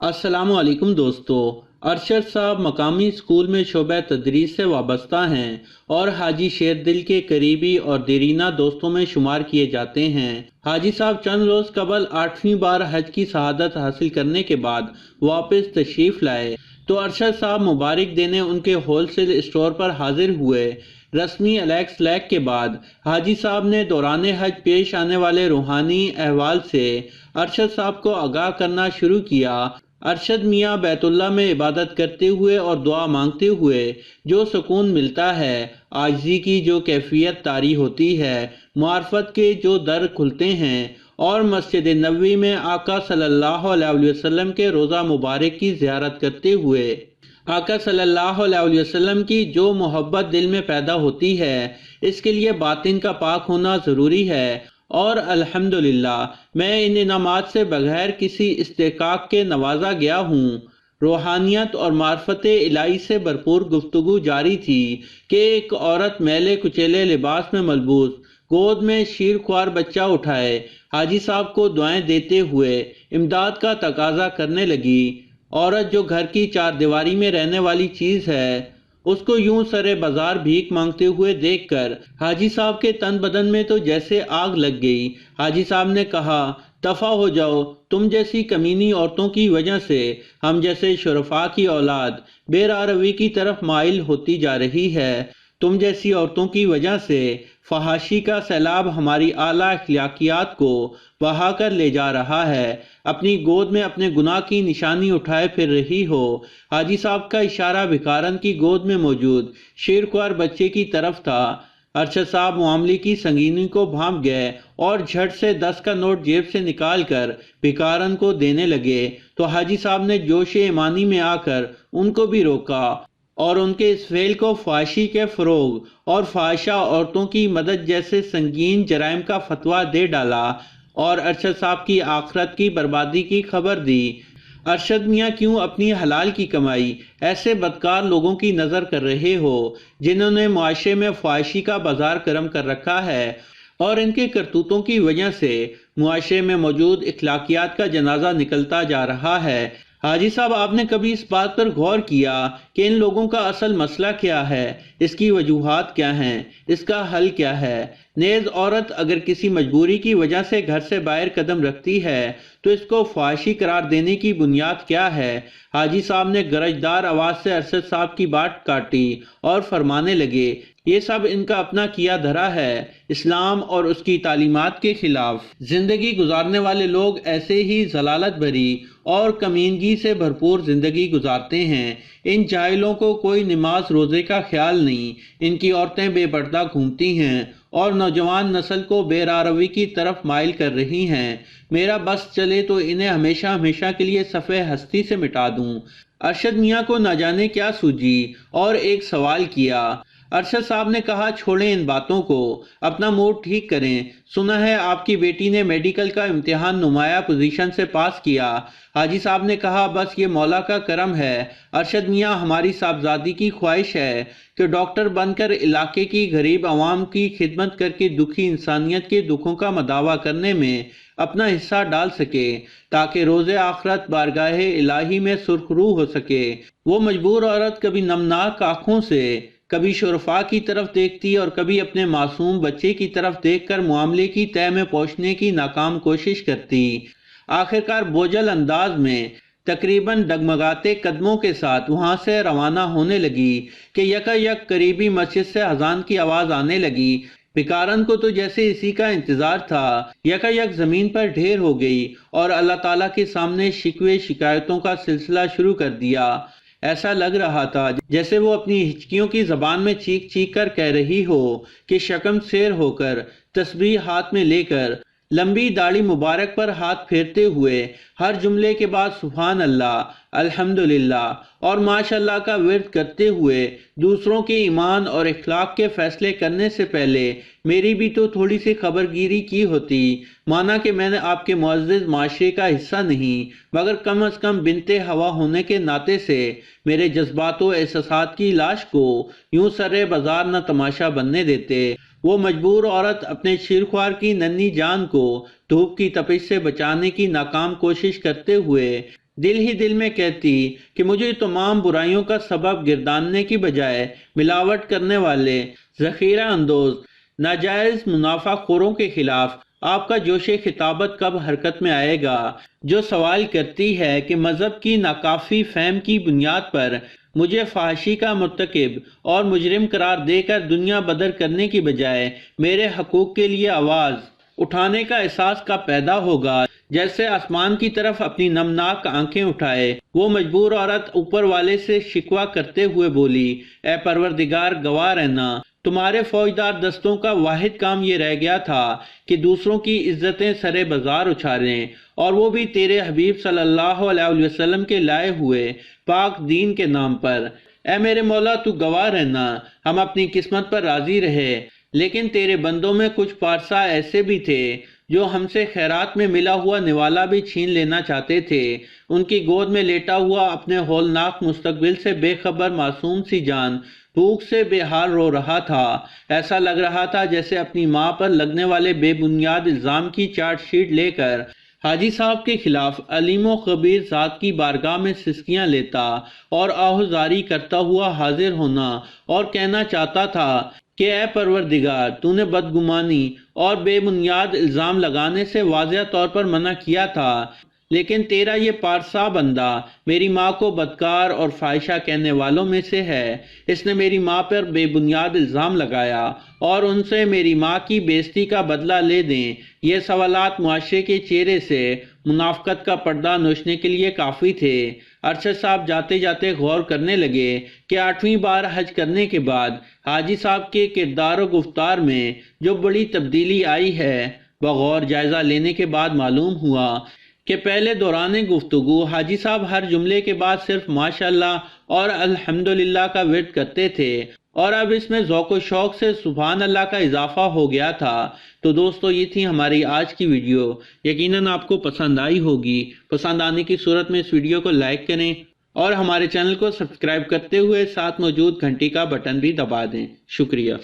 अस्सलाम वालेकुम दोस्तों। अरशद साहब मकामी स्कूल में शोबा तदरीस से वाबस्ता हैं और हाजी शेर दिल के करीबी और देरीना दोस्तों में शुमार किए जाते हैं। हाजी साहब चंद रोज़ कबल 8वीं बार हज की शहादत हासिल करने के बाद वापस तशरीफ़ लाए तो अरशद साहब मुबारक देने उनके होलसेल स्टोर पर हाजिर हुए। रस्मी अलैक्स लैक के बाद हाजी साहब ने दौरान हज पेश आने वाले रूहानी अहवाल से अरशद साहब को आगाह करना शुरू किया। अरशद मियाँ बैतुल्लाह में इबादत करते हुए और दुआ मांगते हुए जो सुकून मिलता है, आजिज़ी की जो कैफियत तारी होती है, मार्फत के जो दर खुलते हैं और मस्जिद नबवी में आका सल्लल्लाहु अलैहि वसल्लम के रोज़ा मुबारक की ज़ियारत करते हुए आका सल्लल्लाहु अलैहि वसल्लम की जो मोहब्बत दिल में पैदा होती है, इसके लिए बातिन का पाक होना ज़रूरी है। और अल्हम्दुलिल्लाह मैं इन इनामात से बगैर किसी इस्तेकाक के नवाजा गया हूँ। रूहानियत और मार्फत इलाही से भरपूर गुफ्तगू जारी थी कि एक औरत मैले कुचेले लिबास में मलबूस गोद में शीर ख्वार बच्चा उठाए हाजी साहब को दुआएं देते हुए इमदाद का तकाजा करने लगी। औरत जो घर की चार दीवारी में रहने वाली चीज़ है, उसको यूं सरे बाजार भीख मांगते हुए देखकर हाजी साहब के तन बदन में तो जैसे आग लग गई। हाजी साहब ने कहा, दफा हो जाओ, तुम जैसी कमीनी औरतों की वजह से हम जैसे शुरफा की औलाद बेरारवी की तरफ माइल होती जा रही है। तुम जैसी औरतों की वजह से फहाशी का सैलाब हमारी आला अखलाकियात को बहा कर ले जा रहा है। अपनी गोद में अपने गुनाह की निशानी उठाए फिर रही हो। हाजी साहब का इशारा भिखारन की गोद में मौजूद शेरख्वार बच्चे की तरफ था। अरशद साहब मामले की संगीनी को भांप गए और झट से 10 का नोट जेब से निकाल कर भिखारन को देने लगे तो हाजी साहब ने जोश ईमानी में आकर उनको भी रोका और उनके इस फेल को फाशी के फरोग और फाहिशा औरतों की मदद जैसे संगीन जराइम का फतवा दे डाला और अरशद साहब की आखरत की बर्बादी की खबर दी। अरशद मियाँ क्यों अपनी हलाल की कमाई ऐसे बदकार लोगों की नज़र कर रहे हो जिन्होंने मुआशरे में फाहिशी का बाजार गर्म कर रखा है और इनके करतूतों की वजह से मुआशरे में मौजूद इखलाकियात का जनाजा निकलता जा रहा है। हाजी साहब, आपने कभी इस बात पर गौर किया कि इन लोगों का असल मसला क्या है, इसकी वजूहात क्या हैं, इसका हल क्या है? नेज़ औरत अगर किसी मजबूरी की वजह से घर से बाहर कदम रखती है तो इसको फाहिशी करार देने की बुनियाद क्या है? हाजी साहब ने गरजदार आवाज़ से अरशद साहब की बात काटी और फरमाने लगे, ये सब इनका अपना किया धरा है। इस्लाम और उसकी तालीमात के खिलाफ जिंदगी गुजारने वाले लोग ऐसे ही जलालत भरी और कमीनगी से भरपूर जिंदगी गुजारते हैं। इन जाहिलों को कोई नमाज रोज़े का ख्याल नहीं। इनकी औरतें बेपर्दा घूमती हैं और नौजवान नस्ल को बेरारवी की तरफ माइल कर रही हैं। मेरा बस चले तो इन्हें हमेशा हमेशा के लिए सफ़े हस्ती से मिटा दूं। अरशद मियाँ को न जाने क्या सूझी और एक सवाल किया। अरशद साहब ने कहा, छोड़ें इन बातों को, अपना मूड ठीक करें। सुना है आपकी बेटी ने मेडिकल का इम्तिहान नुमाया पोजीशन से पास किया। हाजी साहब ने कहा, बस ये मौला का करम है। अरशद मियाँ, हमारी साहबजादी की ख्वाहिश है कि डॉक्टर बनकर इलाके की गरीब आवाम की खिदमत करके दुखी इंसानियत के दुखों का मदावा करने में अपना हिस्सा डाल सके ताकि रोज़े आखरत बारगाहे इलाही में सुरखरू हो सके। वो मजबूर औरत कभी नमनाक आँखों से कभी शुरफा की तरफ देखती और कभी अपने मासूम बच्चे की तरफ देखकर मामले की तह में पहुंचने की नाकाम कोशिश करती। आखिरकार बोझल अंदाज में तकरीबन डगमगाते कदमों के साथ वहां से रवाना होने लगी कि यकायक करीबी मस्जिद से अजान की आवाज आने लगी। भिखारन को तो जैसे इसी का इंतजार था, यकायक जमीन पर ढेर हो गई और अल्लाह ताला के सामने शिकवे शिकायतों का सिलसिला शुरू कर दिया। ऐसा लग रहा था जैसे वो अपनी हिचकियों की जबान में चीख चीख कर कह रही हो कि शकम शेर होकर तस्बीह हाथ में लेकर लंबी दाढ़ी मुबारक पर हाथ फेरते हुए हर जुमले के बाद सुभान अल्लाह, अल्हम्दुलिल्लाह और माशाल्लाह का विर्द करते हुए दूसरों के ईमान और इखलाक के फैसले करने से पहले मेरी भी तो थोड़ी सी खबरगिरी की होती। माना कि मैंने आपके मुअज़्ज़ज़ माशरे का हिस्सा नहीं, मगर कम अज़ कम बिनते हवा होने के नाते से मेरे जज्बात व एहसासात की लाश को यूं सरे बाजार न तमाशा बनने देते। वो मजबूर औरत अपने शीरख्वार की नन्ही जान को धूप की तपिश से बचाने की नाकाम कोशिश करते हुए دل ہی دل میں کہتی کہ مجھے تمام برائیوں کا سبب گرداننے کی بجائے ملاوٹ کرنے والے ذخیرہ اندوز ناجائز منافع خوروں کے خلاف آپ کا جوش خطابت کب حرکت میں آئے گا، جو سوال کرتی ہے کہ مذہب کی ناکافی فہم کی بنیاد پر مجھے فحاشی کا مرتکب اور مجرم قرار دے کر دنیا بدر کرنے کی بجائے میرے حقوق کے لیے آواز اٹھانے کا احساس کب پیدا ہوگا۔ جیسے آسمان کی طرف اپنی نمناک آنکھیں اٹھائے وہ مجبور عورت اوپر والے سے شکوہ کرتے ہوئے بولی، اے پروردگار گواہ رہنا، تمہارے فوجدار دستوں کا واحد کام یہ رہ گیا تھا کہ دوسروں کی عزتیں سرے بازار اچھالیں، اور وہ بھی تیرے حبیب صلی اللہ علیہ وسلم کے لائے ہوئے پاک دین کے نام پر۔ اے میرے مولا تو گواہ رہنا، ہم اپنی قسمت پر راضی رہے، لیکن تیرے بندوں میں کچھ پارسا ایسے بھی تھے جو ہم سے خیرات میں ملا ہوا نوالا بھی چھین لینا چاہتے تھے۔ ان کی گود میں لیٹا ہوا اپنے ہولناک مستقبل سے بے خبر معصوم سی جان بھوک سے بے حال رو رہا تھا۔ ایسا لگ رہا تھا جیسے اپنی ماں پر لگنے والے بے بنیاد الزام کی چارج شیٹ لے کر حاجی صاحب کے خلاف علیم و خبیر ذات کی بارگاہ میں سسکیاں لیتا اور آہوزاری کرتا ہوا حاضر ہونا اور کہنا چاہتا تھا کہ اے پروردگار، تو نے بدگمانی اور بے بنیاد الزام لگانے سے واضح طور پر منع کیا تھا، لیکن تیرا یہ پارسا بندہ میری ماں کو بدکار اور فاحشہ کہنے والوں میں سے ہے۔ اس نے میری ماں پر بے بنیاد الزام لگایا اور ان سے میری ماں کی بے عزتی کا بدلہ لے دیں۔ یہ سوالات معاشرے کے چہرے سے منافقت کا پردہ نوچنے کے لیے کافی تھے۔ ارشد صاحب جاتے جاتے غور کرنے لگے کہ 8ویں بار حج کرنے کے بعد حاجی صاحب کے کردار و گفتار میں جو بڑی تبدیلی آئی ہے، بغور جائزہ لینے کے بعد معلوم ہوا کہ پہلے دوران گفتگو حاجی صاحب ہر جملے کے بعد صرف ماشاءاللہ اور الحمدللہ کا ورد کرتے تھے، اور اب اس میں ذوق و شوق سے سبحان اللہ کا اضافہ ہو گیا تھا۔ تو دوستو، یہ تھی ہماری آج کی ویڈیو، یقیناً آپ کو پسند آئی ہوگی۔ پسند آنے کی صورت میں اس ویڈیو کو لائک کریں اور ہمارے چینل کو سبسکرائب کرتے ہوئے ساتھ موجود گھنٹی کا بٹن بھی دبا دیں۔ شکریہ۔